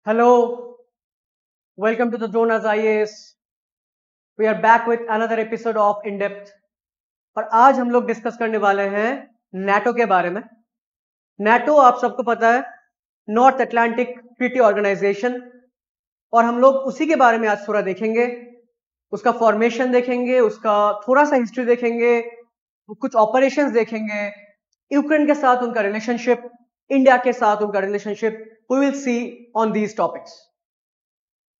Hello, welcome to the Jonas IAS. We are back with another episode of In Depth. और आज हम लोग discuss करने वाले हैं नेटो के बारे में. नेटो आप सबको पता है, नॉर्थ अटलांटिक ट्रीटी ऑर्गेनाइजेशन, और हम लोग उसी के बारे में आज थोड़ा देखेंगे. उसका फॉर्मेशन देखेंगे, उसका थोड़ा सा हिस्ट्री देखेंगे, कुछ ऑपरेशंस देखेंगे, यूक्रेन के साथ उनका रिलेशनशिप, इंडिया के साथ उनका relationship. We will see on these topics.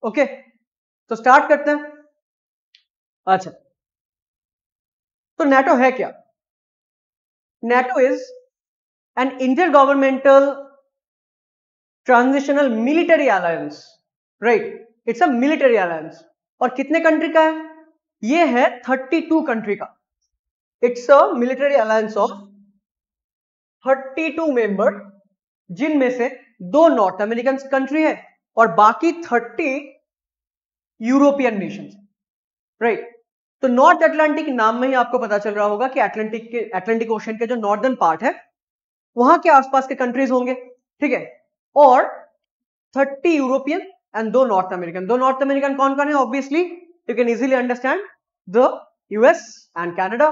Okay, तो स्टार्ट करते हैं. अच्छा, तो नेटो है क्या? NATO is an intergovernmental transitional military alliance. Right, it's a military alliance. और कितने कंट्री का है? ये है 32 कंट्री का. It's a military alliance of 32 member, जिनमें से 2 नॉर्थ अमेरिकन कंट्री है और बाकी 30 यूरोपियन नेशंस. राइट, तो नॉर्थ अटलांटिक नाम में ही आपको पता चल रहा होगा कि अटलांटिक ओशन के जो नॉर्दर्न पार्ट है वहां के आसपास के कंट्रीज होंगे. ठीक है, और 30 European and 2 North American. 2 North American कौन कौन है? Obviously you can easily understand, the US and Canada.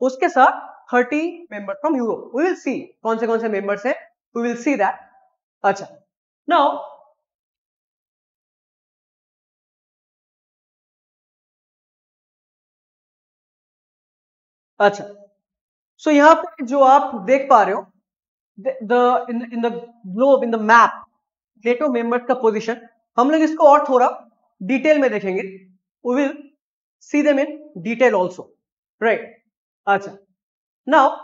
उसके साथ 30 member from Europe. We will see कौन से मेंबर्स हैं, वी विल सी दैट. अच्छा, नाउ अच्छा, सो यहां पर जो आप देख पा रहे हो, in the globe, in the map, NATO members का पोजीशन, हम लोग इसको और थोड़ा डिटेल में देखेंगे. We will see them in detail also. Right, अच्छा, नाउ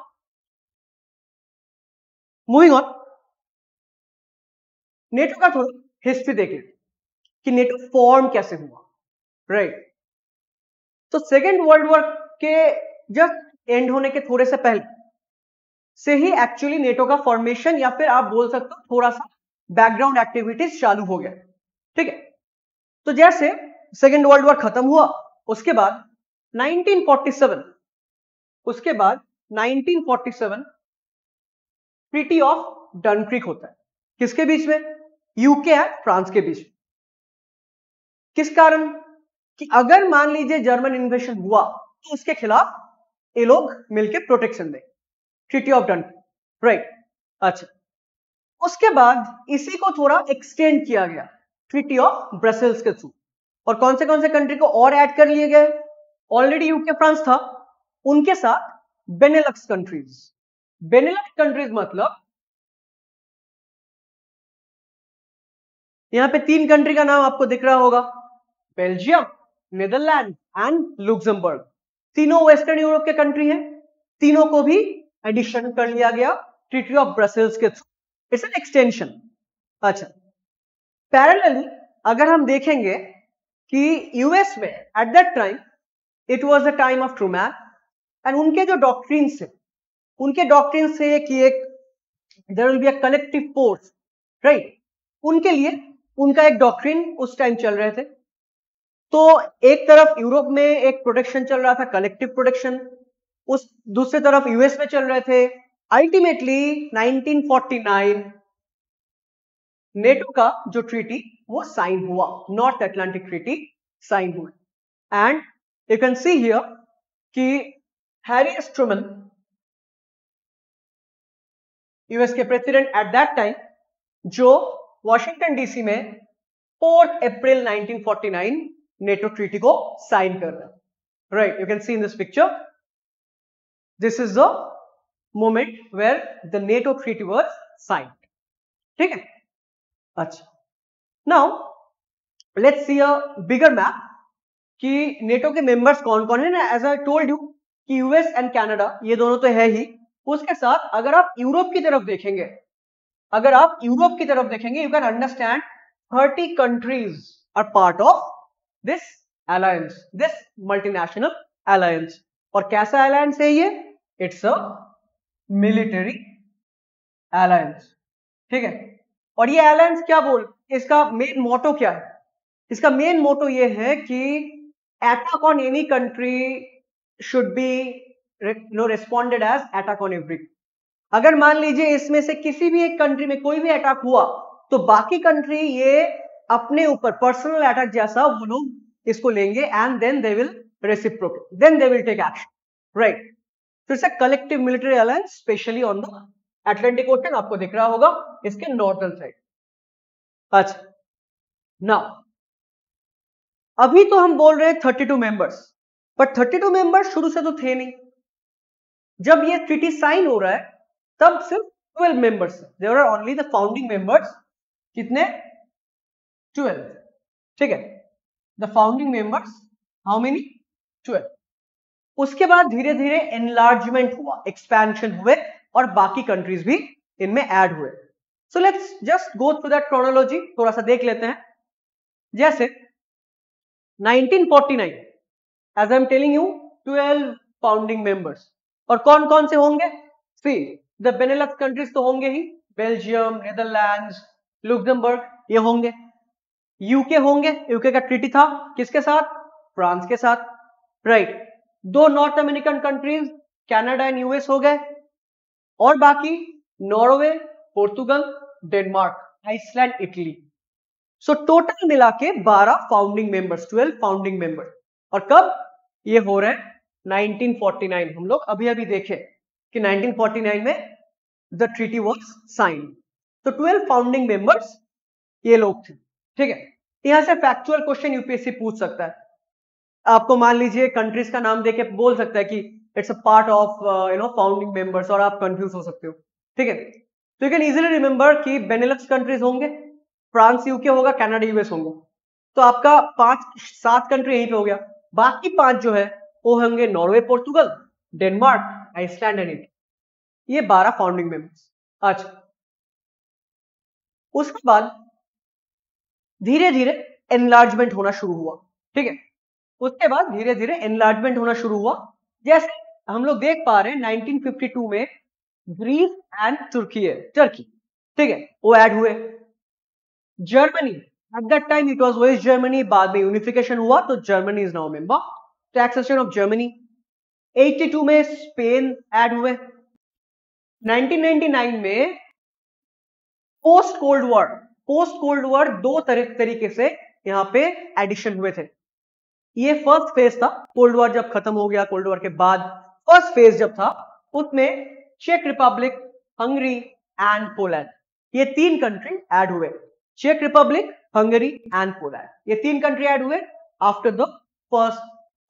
मूविंग ऑन, नेटो का थोड़ा हिस्ट्री देख लेते कि नेटो फॉर्म कैसे हुआ. राइट, तो सेकेंड वर्ल्ड वॉर के जस्ट एंड होने के थोड़े से पहले से ही एक्चुअली नेटो का फॉर्मेशन, या फिर आप बोल सकते हो थोड़ा सा बैकग्राउंड एक्टिविटीज चालू हो गया. ठीक है, तो जैसे सेकेंड वर्ल्ड वॉर खत्म हुआ, उसके बाद 1947 उसके बाद 1947 ट्रीटी ऑफ डनक्रिक होता है. किसके बीच में? यूके एंड फ्रांस के बीच. किस कारण? कि अगर मान लीजिए जर्मन इन्वेशन हुआ तो उसके खिलाफ ये लोग मिलकर प्रोटेक्शन दें. Treaty of Dunkirk. राइट, अच्छा, उसके बाद इसी को थोड़ा एक्सटेंड किया गया ट्रीटी ऑफ ब्रसेल्स के थ्रू. और कौन से कंट्री को और ऐड कर लिए गए? ऑलरेडी यूके फ्रांस था, उनके साथ बेनेलक्स कंट्रीज. बेनेलक्स कंट्रीज मतलब यहां पे 3 कंट्री का नाम आपको दिख रहा होगा, बेल्जियम, नीदरलैंड एंड लुक्समबर्ग. तीनों वेस्टर्न यूरोप के कंट्री हैं. तीनों को भी एडिशन कर लिया गया ट्रीटी ऑफ ब्रसेल्स के थ्रू. It's an extension. अच्छा, पैरेलली अगर हम देखेंगे कि यूएस में at that time it was the time of Truman, and उनके जो डॉक्ट्रिन्स है, उनके डॉक्ट्रिन से कि एक there will be a collective force. Right, उनके लिए उनका एक डॉक्ट्रिन उस टाइम चल रहे थे. तो एक तरफ यूरोप में एक प्रोटेक्शन चल रहा था, कलेक्टिव प्रोटेक्शन, उस दूसरी तरफ यूएस में चल रहे थे. अल्टीमेटली 1949 नेटो का जो ट्रीटी वो साइन हुआ, नॉर्थ अटलांटिक ट्रीटी साइन हुआ. And you can see here कि हैरी एस ट्रूमन, यूएस के प्रेसिडेंट एट दैट टाइम, जो वॉशिंगटन डीसी में 4 अप्रैल 1949 नेटो ट्रीटी को साइन कर रहे हैं. Right, you can see in this picture, this is the moment where the NATO treaty was signed. ठीक है, अच्छा, now let's see a bigger map कि नेटो के मेंबर्स कौन कौन है ना. एज आई टोल्ड यू कि यूएस एंड कनाडा ये दोनों तो है ही. उसके साथ अगर आप यूरोप की तरफ देखेंगे, you can understand 30 countries are part of this alliance, this multinational alliance. और कैसा अलायंस है ये? It's a military alliance. ठीक है, और ये अलायंस क्या इसका मेन मोटो क्या है? इसका मेन मोटो ये है कि attack on any country should be responded as attack on every. अगर मान लीजिए इसमें से किसी भी एक कंट्री में कोई भी अटैक हुआ तो बाकी कंट्री ये अपने ऊपर पर्सनल अटैक जैसा वो लोग इसको लेंगे and then they will reciprocate, then they will take action, right. तो it's a collective military alliance specially on the Atlantic Ocean, आपको दिख रहा होगा इसके नॉर्दर्न साइड। अच्छा, नाउ अभी तो हम बोल रहे हैं 32 मेंबर्स, बट 32 मेंबर्स शुरू से तो थे नहीं। जब ये ट्रीटी साइन हो रहा है तब सिर्फ 12 members, there are only the founding members, कितने? 12, ठीक है। The founding members how many? 12। उसके बाद धीरे धीरे एनलार्जमेंट हुआ, एक्सपेंशन हुए और बाकी कंट्रीज भी इनमें ऐड हुए। So let's just go through that chronology, थोड़ा सा देख लेते हैं। जैसे 1949, as I am telling you, 12 founding members, और कौन कौन से होंगे? सी द बेनेलक्स कंट्रीज तो होंगे ही, बेल्जियम, नेदरलैंड्स, लुक्समबर्ग, ये होंगे। यूके होंगे, यूके का ट्रीटी था किसके साथ? फ्रांस के साथ, राइट। दो North American countries Canada and US हो गए, और बाकी Norway, Portugal, Denmark, Iceland, Italy. So total मिला के 12 फाउंडिंग मेंबर्स, 12 फाउंडिंग मेंबर्स। और कब ये हो रहे हैं? 1949। हम लोग अभी अभी देखे कि 1949 में द ट्रीटी वाज साइंड। तो 12 फाउंडिंग मेंबर्स ये लोग थे, ठीक है। यहां से फैक्चुअल क्वेश्चन यूपीएससी पूछ सकता है। आपको मान लीजिए कंट्रीज का नाम देके बोल सकता है कि it's a part of founding members, और आप कंफ्यूज हो सकते हो, ठीक है। तो यू कैन इजीली रिमेंबर कि बेनेलक्स कंट्रीज होंगे, फ्रांस यूके होगा, कनाडा यूएस होंगे। तो आपका 5-7 कंट्री यहीं पे हो गया। बाकी 5 जो है वो होंगे Norway, Portugal, Denmark, Iceland and Italy. ये 12 फाउंडिंग मेंबर्स। अच्छा, उसके बाद धीरे धीरे एनलार्जमेंट होना शुरू हुआ, ठीक है। उसके बाद धीरे धीरे एनलार्जमेंट होना शुरू हुआ। जैसे हम लोग देख पा रहे हैं 1952 में ग्रीस एंड टर्की, ठीक है, वो ऐड हुए। Germany at that time it was West Germany, बाद में यूनिफिकेशन हुआ तो Germany is now member. Taxation of Germany. 82 में स्पेन ऐड हुए। 1999 में पोस्ट कोल्ड वॉर दो तरीके से यहां पे एडिशन हुए थे। ये फर्स्ट फेज था, कोल्ड वॉर जब खत्म हो गया, कोल्ड वॉर के बाद फर्स्ट फेज जब था उसमें चेक रिपब्लिक, हंगरी एंड पोलैंड, ये 3 कंट्री ऐड हुए। चेक रिपब्लिक, हंगरी एंड पोलैंड, ये 3 कंट्री ऐड हुए after the first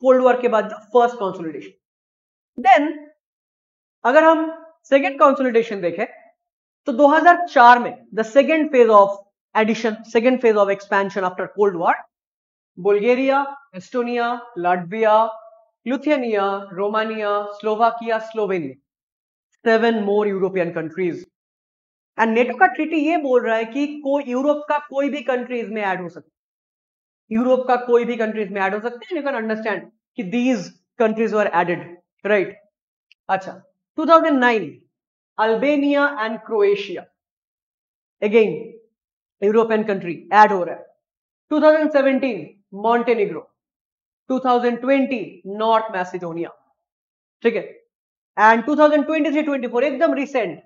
cold war के बाद जो फर्स्ट कंसोलिडेशन। देन अगर हम सेकेंड कंसोलिडेशन देखें तो 2004 में the second phase of addition, second phase of expansion after cold war, Bulgaria, Estonia, Latvia, Lithuania, Romania, Slovakia, Slovenia, 7 more European countries. And NATO का treaty ये बोल रहा है कि कोई यूरोप का कोई भी कंट्रीज में ऐड हो सकता है, यूरोप का कोई भी कंट्रीज में ऐड हो सकते हैं। यू कैन अंडरस्टैंड कि these countries were added, right. अच्छा, 2009 Albania and Croatia, again European country add हो रहा है। 2017 मॉन्टेनिग्रो, 2020 नॉर्थ मैसिडोनिया, ठीक है। एंड 2023-24 एकदम recent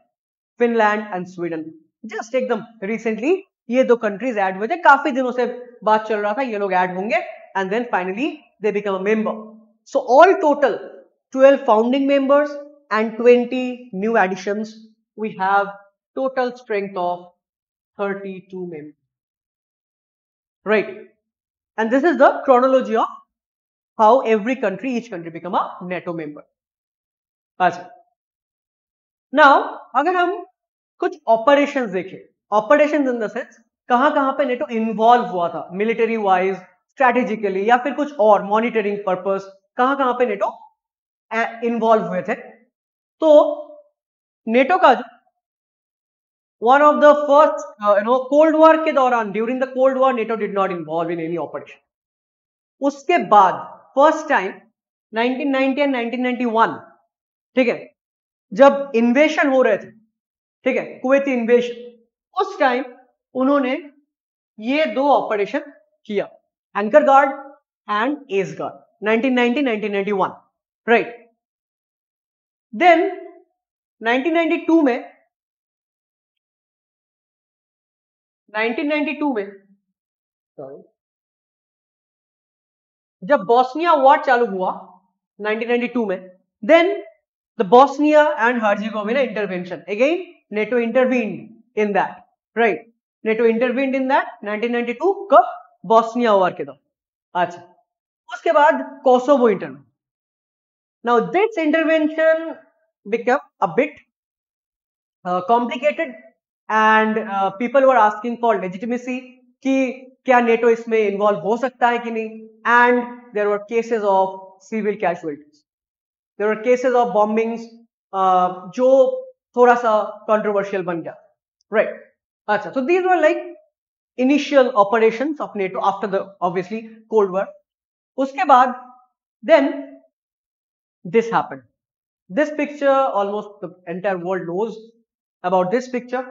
Finland and Sweden, just एकदम रिसेंटली ये 2 कंट्रीज ऐड हुए थे। काफी दिनों से बात चल रहा था ये लोग ऐड होंगे and then finally they become a member. So all total 12 founding members and 20 new additions. We have total strength of 32 members, right? And this is the chronology of how each country become a NATO member. अच्छा, now अगर हम कुछ operations देखें, operations in the sense कहां पे NATO involve हुआ था military wise, strategically, या फिर कुछ और मॉनिटरिंग पर्पस, कहां पे नेटो इन्वॉल्व हुए थे। तो नेटो का जो one of the first cold war के दौरान, during the cold war NATO did not involve in any operation. उसके बाद फर्स्ट टाइम 1990 एंड 1991, ठीक है, जब इन्वेशन हो रहे थे, ठीक है, कुवैती इन्वेशन, उस टाइम उन्होंने ये 2 ऑपरेशन किया, Anchor Guard and Ace Guard, 1990-1991, right. Then 1992 में सॉरी, जब बॉस्निया वॉर चालू हुआ 1992 में, then the Bosnia and Herzegovina intervention, again NATO intervened in that, right, NATO intervened in that 1992, कब? बॉस्निया वॉर के दौरान। अच्छा, उसके बाद Kosovo intervention. Now this intervention become a bit complicated and people were asking for legitimacy कि क्या NATO इसमें involve हो सकता है कि नहीं, and there were cases of civil casualties, there were cases of bombings, जो थोड़ा सा कंट्रोवर्शियल बन गया, राइट। अच्छा, so these were like initial operations of NATO after the obviously Cold War. उसके बाद then this happened. This picture almost the entire world knows about this picture.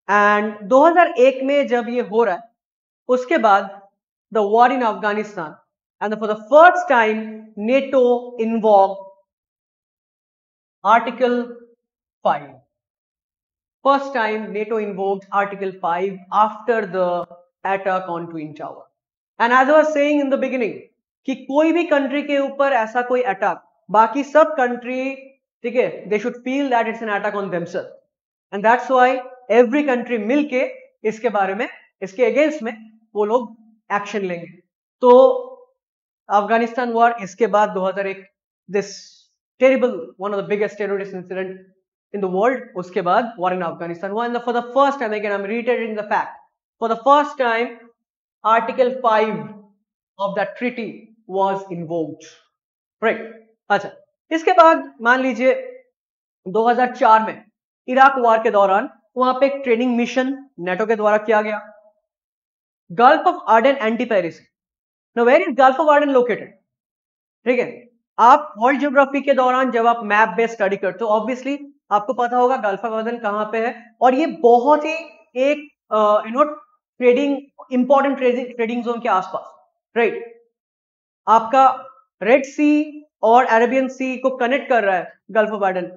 And 2001 में जब ये हो रहा है, उसके बाद the war in Afghanistan, and for the first time NATO invoked Article 5. First time NATO invoked Article 5 after the attack on Twin Tower. And as I was saying in the beginning, कि कोई भी country के ऊपर ऐसा कोई attack, बाकी सब country, ठीक है, they should feel that it's an attack on themselves, and that's why every country मिलके इसके बारे में, इसके अगेंस्ट में वो लोग एक्शन लेंगे। तो अफगानिस्तान वॉर, इसके बाद 2001 this terrible, one of the biggest terrorist incident in the world, uske baad war in Afghanistan हुआ, and for the first time, again I'm reiterating the fact, for the first time Article 5 of that treaty was invoked, right? अच्छा, इसके बाद मान लीजिए 2004 में Iraq war के दौरान वहां पे एक ट्रेनिंग मिशन नेटो के द्वारा किया गया, Gulf of Aden anti piracy. Now where is Gulf of Aden located? ठीक है, आप वर्ल्ड ज्योग्राफी के दौरान जब आप मैप बेस्ड स्टडी करते हो, ऑब्वियसली आपको पता होगा गल्फ ऑफ आर्डन कहां पे है, और ये बहुत ही एक ट्रेडिंग, इंपॉर्टेंट ट्रेडिंग जोन के आसपास, राइट। आपका रेड सी और अरेबियन सी को कनेक्ट कर रहा है गल्फ ऑफ आर्डन,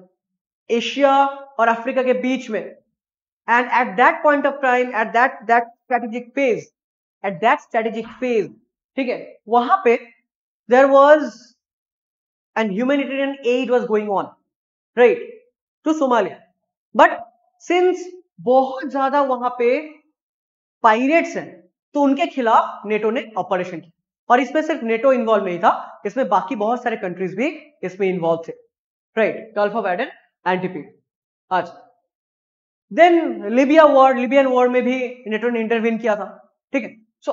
एशिया और अफ्रीका के बीच में, and at that point of time, at that strategic phase, ठीक है, वहां पे there was an humanitarian aid was going on, right, to Somalia, but since बहुत ज्यादा वहां पे पायरेट्स हैं, तो उनके खिलाफ नेटो ने ऑपरेशन किया, और इसमें सिर्फ नेटो इन्वॉल्व नहीं था, इसमें बाकी बहुत सारे कंट्रीज भी इसमें इन्वॉल्व थे, राइट, गल्फ ऑफ एडन, एंटीपीड। अच्छा, देन लिबियन वॉर में भी नेटो ने इंटरवीन किया था, ठीक है। So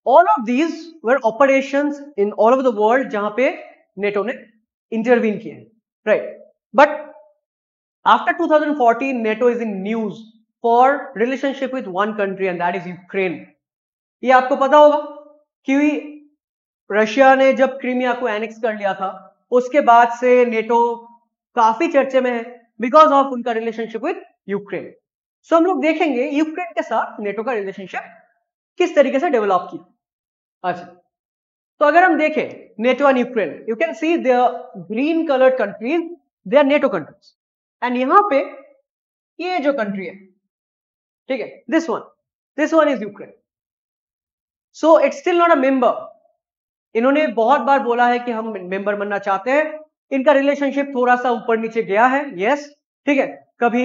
all of these were operations in all over the world जहां पे नेटो ने इंटरवीन किए, right. But after 2014 NATO is in news for relationship with one country, and that is Ukraine. ये आपको पता होगा कि रशिया ने जब क्रीमिया को एनेक्स कर लिया था, उसके बाद से नेटो काफी चर्चे में है बिकॉज ऑफ उनका रिलेशनशिप विद यूक्रेन। सो हम लोग देखेंगे यूक्रेन के साथ नेटो का रिलेशनशिप किस तरीके से डेवलप किया। अच्छा, तो अगर हम देखें NATO and Ukraine, you can see the green coloured countries, they are NATO countries, and यहां पे ये जो कंट्री है, ठीक है, this one is Ukraine. So it's still not a member. इन्होंने बहुत बार बोला है कि हम मेंबर बनना चाहते हैं, इनका रिलेशनशिप थोड़ा सा ऊपर नीचे गया है, यस, ठीक है, कभी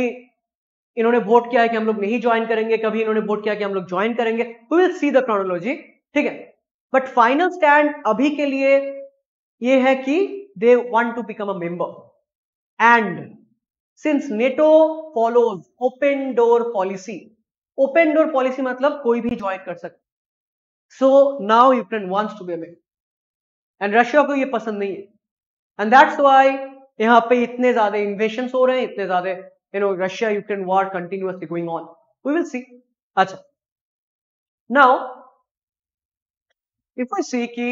इन्होंने वोट किया है कि हम लोग नहीं ज्वाइन करेंगे, कभी इन्होंने वोट किया कि हम लोग ज्वाइन करेंगे, we will see the chronology, ठीक है। बट फाइनल स्टैंड अभी के लिए ये है कि they want to become a member, and since NATO follows open door policy, open door policy मतलब कोई भी ज्वाइन कर सकता, so now Ukraine wants to be a member, and Russia को ये पसंद नहीं है, एंड दैट्स व्हाई यहां पे इतने ज्यादा इन्वेशंस हो रहे हैं, इतने ज्यादा Russia Ukraine war continuously going on, we will see. अच्छा, नाउ इफ वी सी कि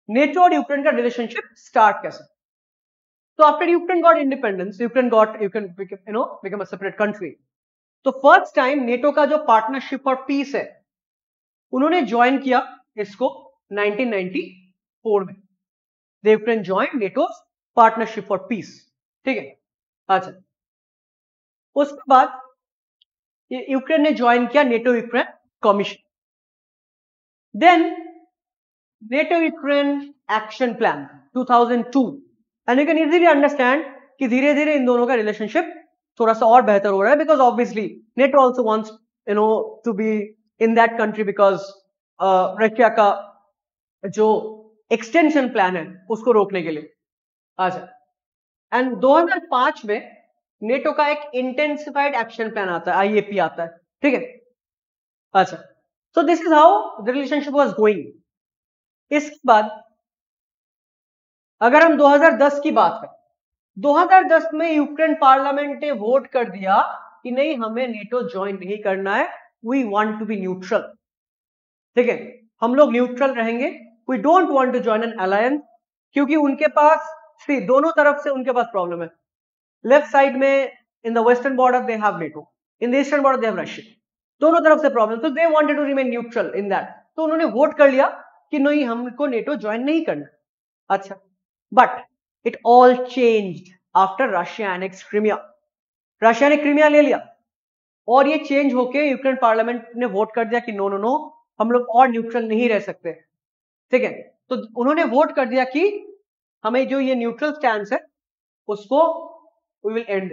नेटो और यूक्रेन का रिलेशनशिप स्टार्ट कैसे। So after Ukraine got independence, Ukraine became a separate country. तो फर्स्ट टाइम नेटो का जो पार्टनरशिप फॉर पीस है, उन्होंने ज्वाइन किया इसको 1994 में। The Ukraine joined NATO's partnership for piece, ठीक है। अच्छा, उसके बाद यूक्रेन ने ज्वाइन किया NATO Ukraine Commission. Then NATO-Ukraine Action Plan 2002, and you can easily understand कि धीरे धीरे इन दोनों का रिलेशनशिप थोड़ा सा और बेहतर हो रहा है, because obviously NATO also wants to be in that country because Russia का जो एक्सटेंशन प्लान है उसको रोकने के लिए अच्छा। एंड 2005 में नेटो का एक इंटेंसिफाइड एक्शन प्लान आता है, आईएपी आता है, ठीक है। अच्छा, so this is how the relationship was going. इसके बाद अगर हम 2010 की बात करें, 2010 में यूक्रेन पार्लियामेंट ने वोट कर दिया कि नहीं, हमें नेटो ज्वाइन नहीं करना है, we want to be neutral, ठीक है, हम लोग न्यूट्रल रहेंगे, we don't want to join an alliance, क्योंकि उनके पास दोनों तरफ से उनके पास प्रॉब्लम है। लेफ्ट साइड में in the western border they have NATO, in the eastern border they have Russia, दोनों तरफ से प्रॉब्लम, तो they wanted to remain neutral in that, तो उन्होंने वोट कर लिया कि नहीं, हमको नेटो ज्वाइन नहीं करना। अच्छा, but it all changed after Russia annex Crimea. Russia ने क्रीमिया ले लिया और ये चेंज होके यूक्रेन पार्लियामेंट ने वोट कर दिया कि नो नो नो, हम लोग और न्यूट्रल नहीं रह सकते, ठीक है। तो उन्होंने वोट कर दिया कि हमें जो ये न्यूट्रल स्टैंस है उसको वी विल एंड,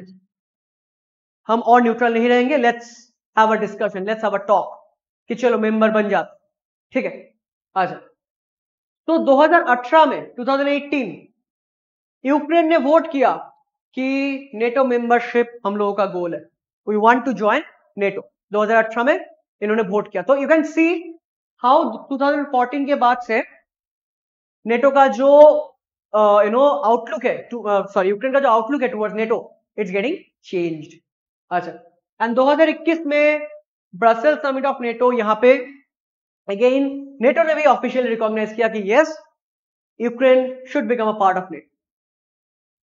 हम और न्यूट्रल नहीं रहेंगे, let's have a discussion, let's have a talk कि चलो मेंबर बन जाते, ठीक है। अच्छा, तो 2018 में 2018 यूक्रेन ने वोट किया कि नेटो मेंबरशिप हम लोगों का गोल है, we want to join NATO. 2018 में इन्होंने वोट किया, तो यू कैन सी हाउ 2014 के बाद से नेटो का जो आउटलुक है, सॉरी यूक्रेन का जो आउटलुक है towards NATO, it's getting changed. अच्छा, एंड 2021 में ब्रसेल्स समिट ऑफ नेटो, यहां पे अगेन नेटो ने भी ऑफिशियली रिकॉग्नाइज किया कि yes, Ukraine should become a part of NATO,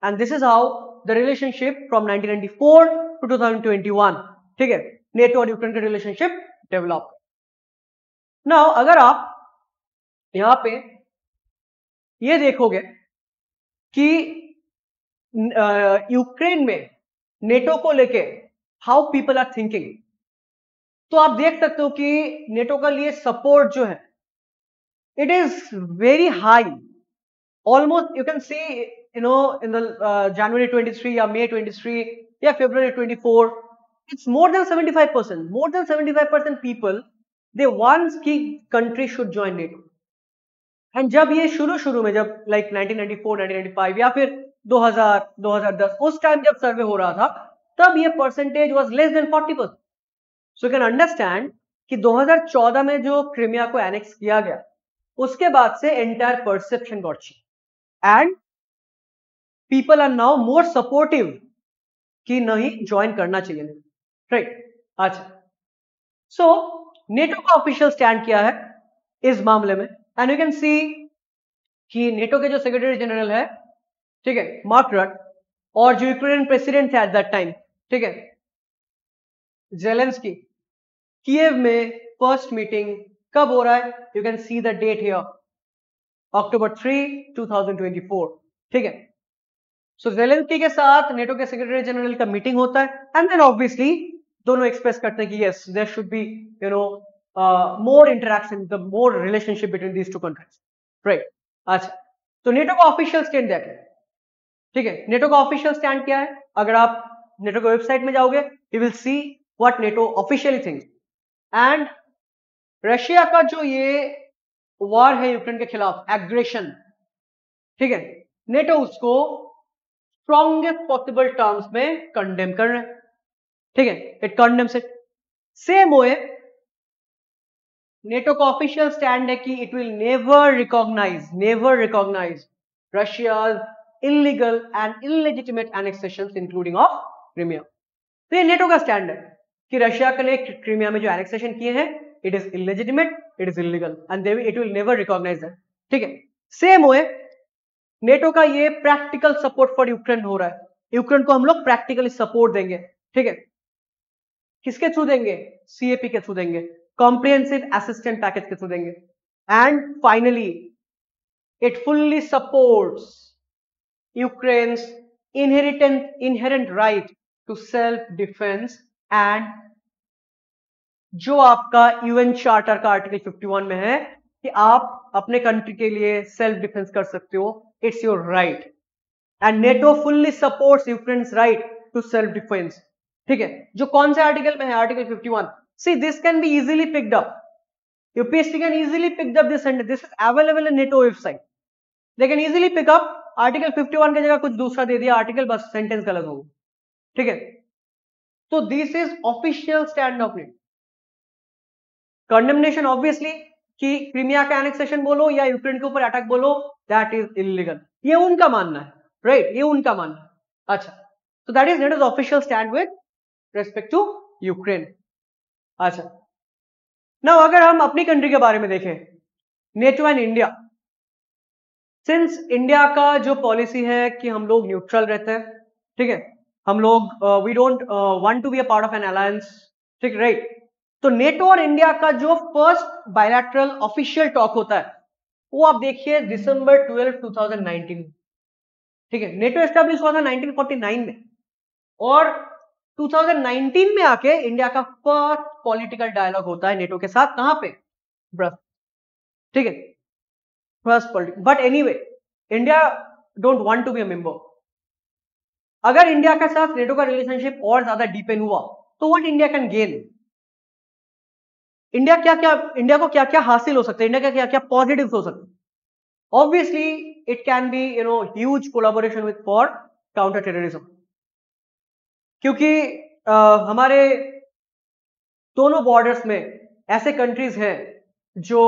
and this is how the relationship from 1994 to 2021, ठीक है, नेटो और यूक्रेन का रिलेशनशिप डेवलप। नाउ अगर आप यहां पे ये देखोगे कि यूक्रेन में नेटो को लेके हाउ पीपल आर थिंकिंग, तो आप देख सकते हो कि नेटो का लिए सपोर्ट जो है it is very high, almost you can see in the January 23 या मई 23 या फरवरी 24, it's more than 75%, more than 75% people they want कि country should join NATO। And जब ये शुरू में जब लाइक 1994, 1995 या फिर 2000, 2010 उस टाइम जब सर्वे हो रहा था, तब ये percentage was less than 40%। So you can understand कि 2014 में जो क्रीमिया को एनेक्स किया गया, उसके बाद से entire perception got change and people are now more supportive कि नहीं, ज्वाइन करना चाहिए, राइट। अच्छा, सो नेटो का ऑफिशियल स्टैंड क्या है इस मामले में, एंड यू कैन सी कि नेटो के जो सेक्रेटरी जनरल है, ठीक है, मार्क रट, और जो यूक्रेन प्रेसिडेंट थे एट दैट टाइम, ठीक है, जेलेंस्की, कीव में फर्स्ट मीटिंग कब हो रहा है, you can see the date here, October 3, 2024, ठीक है। सो जेलेंस्की के साथ नेटो के सेक्रेटरी जनरल का मीटिंग होता है, एंड देन ऑब्वियसली दोनों एक्सप्रेस करते हैं कि yes, there should be more interaction, the more relationship between these two countries, right. अच्छा, तो नेटो का ऑफिशियल स्टैंड देखें, ठीक है, नेटो का ऑफिशियल स्टैंड क्या है, अगर आप नेटो के वेबसाइट में जाओगे you will see what NATO officially thinks, and Russia का जो ये वॉर है यूक्रेन के खिलाफ, एग्रेशन, ठीक है, नेटो उसको स्ट्रॉन्गेस्ट पॉसिबल टर्म्स में कंडेम कर रहे हैं, ठीक है, it condemns it. Same way NATO का ऑफिशियल स्टैंड है कि it will never recognise Russia's illegal and illegitimate annexations including of Crimea. तो ये नेटो का स्टैंड है कि रशिया के लिए क्रीमिया में जो एनेक्सेशन किए हैं, it is illegitimate, it is illegal, and it will never recognise that, ठीक है। सेम वे नेटो का ये प्रैक्टिकल सपोर्ट फॉर यूक्रेन हो रहा है, यूक्रेन को हम लोग प्रैक्टिकली सपोर्ट देंगे, ठीक है, किसके थ्रू देंगे, सीएपी के थ्रू देंगे, कॉम्प्रिहेंसिव असिस्टेंट पैकेज के थ्रू देंगे, and finally it fully supports Ukraine's inherent right to self defense and जो आपका यूएन चार्टर का आर्टिकल 51 में है कि आप अपने कंट्री के लिए सेल्फ डिफेंस कर सकते हो, it's your right, and NATO fully supports Ukraine's right to self defence. ठीक है, जो कौन से आर्टिकल में है, article 51। See this can be easily picked up, UPSC can easily picked up this and this is available in NATO website, they can easily pick up article 51 की जगह कुछ दूसरा दे दिया आर्टिकल, बस सेंटेंस गलत हो गया। ठीक है, तो this is official stand of NATO. Condemnation obviously कि क्रीमिया का एनेक्सेशन बोलो या यूक्रेन के ऊपर अटैक बोलो, दैट इज इलीगल, ये उनका मानना है, राइट, ये उनका मानना है। अच्छा, so that is NATO's official stand with respect to Ukraine। अच्छा, नाउ अगर हम अपनी कंट्री के बारे में देखें, NATO and India, since India का जो पॉलिसी है कि हम लोग न्यूट्रल रहते हैं, ठीक है, हम लोग we don't want to be a part of an alliance, ठीक, राइट। तो नेटो और इंडिया का जो फर्स्ट बायलैटरल ऑफिशियल टॉक होता है वो आप देखिए दिसंबर 12, 2019, ठीक है। नेटो एस्टैब्लिश हुआ था 1949 में, और 2019 में आके इंडिया का फर्स्ट पॉलिटिकल डायलॉग होता है नेटो के साथ, कहां पे, ब्रसेल्स, ठीक है, first political. But anyway, India don't want to be a member. अगर इंडिया के साथ नेटो का रिलेशनशिप और ज्यादा डीपेन हुआ तो what India can gain, India को क्या क्या हासिल हो सकता है, इंडिया का क्या क्या पॉजिटिव्स हो सकते हैं। Obviously it can be huge collaboration with for counter terrorism, क्योंकि हमारे दोनों बॉर्डर्स में ऐसे कंट्रीज हैं जो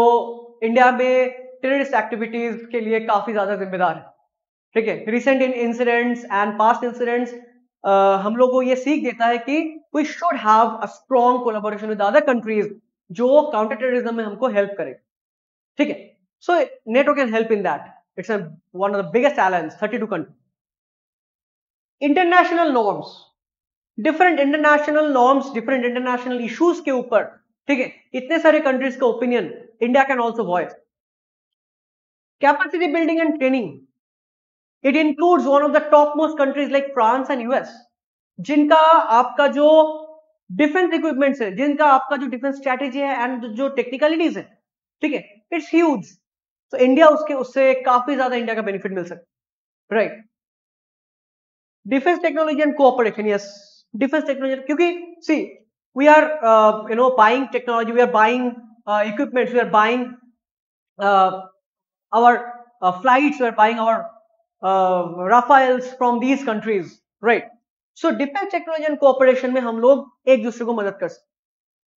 इंडिया में टेररिस्ट एक्टिविटीज के लिए काफी ज्यादा जिम्मेदार है, ठीक है। Recent incidents and past incidents हम लोग को ये सीख देता है कि we should have a strong collaboration with other countries जो काउंटर टेररिज्म में हमको हेल्प करे, ठीक है। So NATO can help in that, it's one of the biggest alliance, 32 country. International norms, different international norms, different international issues के ऊपर, ठीक है, इतने सारे कंट्रीज का opinion India can also voice. Capacity building and training, it includes one of the top most countries like France and US, जिनका आपका जो डिफेंस इक्विपमेंट्स है, जिनका आपका जो डिफेंस स्ट्रेटेजी है एंड जो टेक्निकलिटीज है, ठीक है, इट्स ह्यूज। तो इंडिया उससे काफी ज्यादा इंडिया का बेनिफिट मिल सकता है, right. Defence technology and cooperation, yes, defence technology, क्योंकि see we are buying technology, we are buying equipments, we are buying our flights, we are buying our Rafales from these countries, right? So defense technology and cooperation में हम लोग एक दूसरे को मदद कर सकते,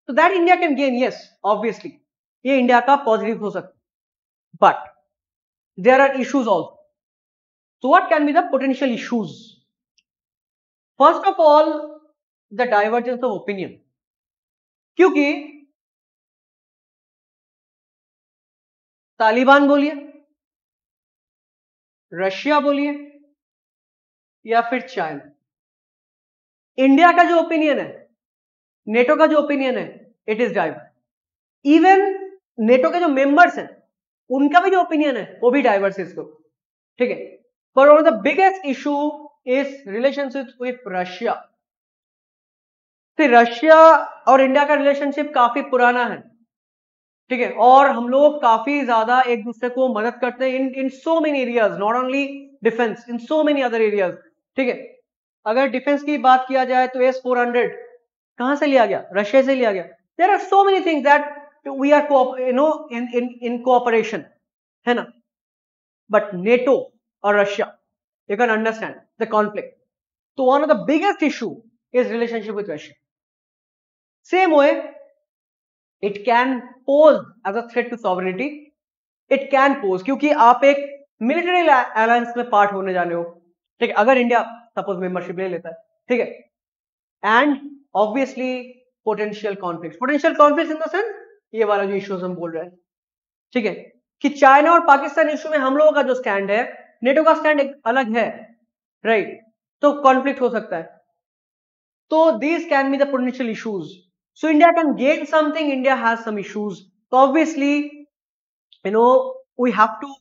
so that India can gain, yes, obviously ये इंडिया का पॉजिटिव हो सकता है, but there are issues also. So what can be the potential issues? First of all, the divergence of opinion, क्योंकि तालिबान बोलिए, रशिया बोलिए, या फिर चाइना, इंडिया का जो ओपिनियन है, नेटो का जो ओपिनियन है, it is diverse. Even NATO के जो मेंबर्स हैं उनका भी जो ओपिनियन है वो भी डाइवर्स है इसको, ठीक है। पर one of the biggest issue is relationship with Russia. फिर रशिया और इंडिया का रिलेशनशिप काफी पुराना है, ठीक है, और हम लोग काफी ज्यादा एक दूसरे को मदद करते हैं in so many areas, not only defence, in so many other areas, ठीक है। अगर डिफेंस की बात किया जाए तो S-400 कहां से लिया गया, रशिया से लिया गया। There are so many things that we are in cooperation, है ना। बट नेटो और Russia, you can understand the conflict. तो one of the biggest issue is relationship with Russia. Same way it can pose as a threat to sovereignty, it can pose, क्योंकि आप एक military alliance में part होने जाने हो, ठीक है, अगर इंडिया सपोज मेंबरशिप ले लेता है, ठीक है। And obviously potential conflict in the sense ये वाला जो इश्यूज हम बोल रहे हैं, ठीक है, कि चाइना और पाकिस्तान इशू में हम लोगों का जो स्टैंड है, नेटो का स्टैंड एक अलग है, राइट, तो कॉन्फ्लिक्ट हो सकता है। तो these can be the potential issues. So India can gain something, India has some issues. So obviously, we have to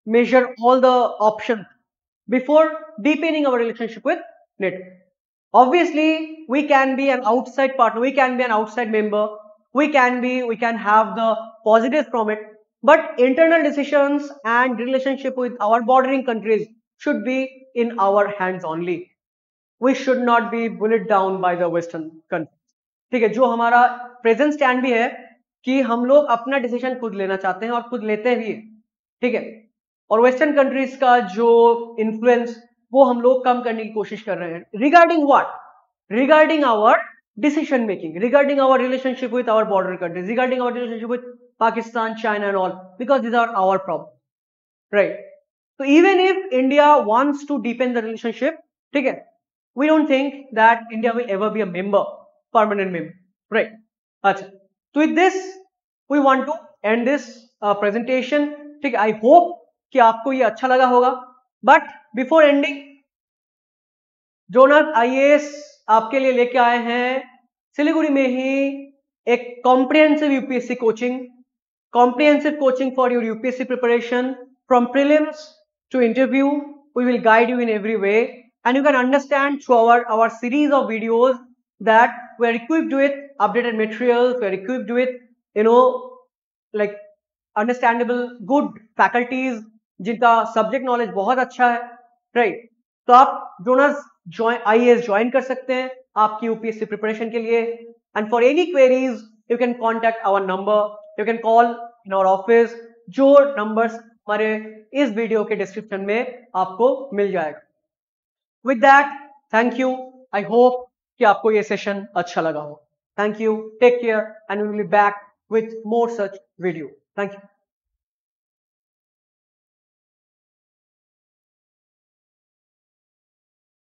measure all the options before deepening our relationship with NATO. Obviously, we can be an outside partner, we can be an outside member, we can have the positives from it, but internal decisions and relationship with our bordering countries should be in our hands only. We should not be bullied down by the western countries. ठीक है, जो हमारा present stand भी है कि हम लोग अपना डिसीजन खुद लेना चाहते हैं और खुद लेते भी हैं, ठीक है, और वेस्टर्न कंट्रीज का जो इन्फ्लुएंस वो हम लोग कम करने की कोशिश कर रहे हैं regarding what, regarding our decision making, regarding our relationship with our border countries, regarding our relationship with Pakistan, China and all, because these are our problems, right? So even if India wants to deepen the relationship, okay, we don't think that India will ever be a member, permanent member, right? Achha. So with this we want to end this presentation. ठीक है, I hope कि आपको ये अच्छा लगा होगा, but before ending, Jonas IAS आपके लिए लेके आए हैं सिलीगुड़ी में ही एक comprehensive UPSC coaching, comprehensive coaching for your UPSC preparation from prelims to interview. We will guide you in every way, and you can understand through our series of videos that we are equipped with updated materials, we are equipped with, you know, like understandable good faculties जिनका subject knowledge बहुत अच्छा है, right? तो आप Jonas IAS join कर सकते हैं आपकी यूपीएससी प्रिपरेशन के लिए, and for any queries you can contact our number, you can call in our office, जो नंबर्स हमारे इस वीडियो के डिस्क्रिप्शन में आपको मिल जाएगा. With that, thank you. I hope कि आपको ये सेशन अच्छा लगा हो. Thank you, take care, and we will be back with more such video. Thank you.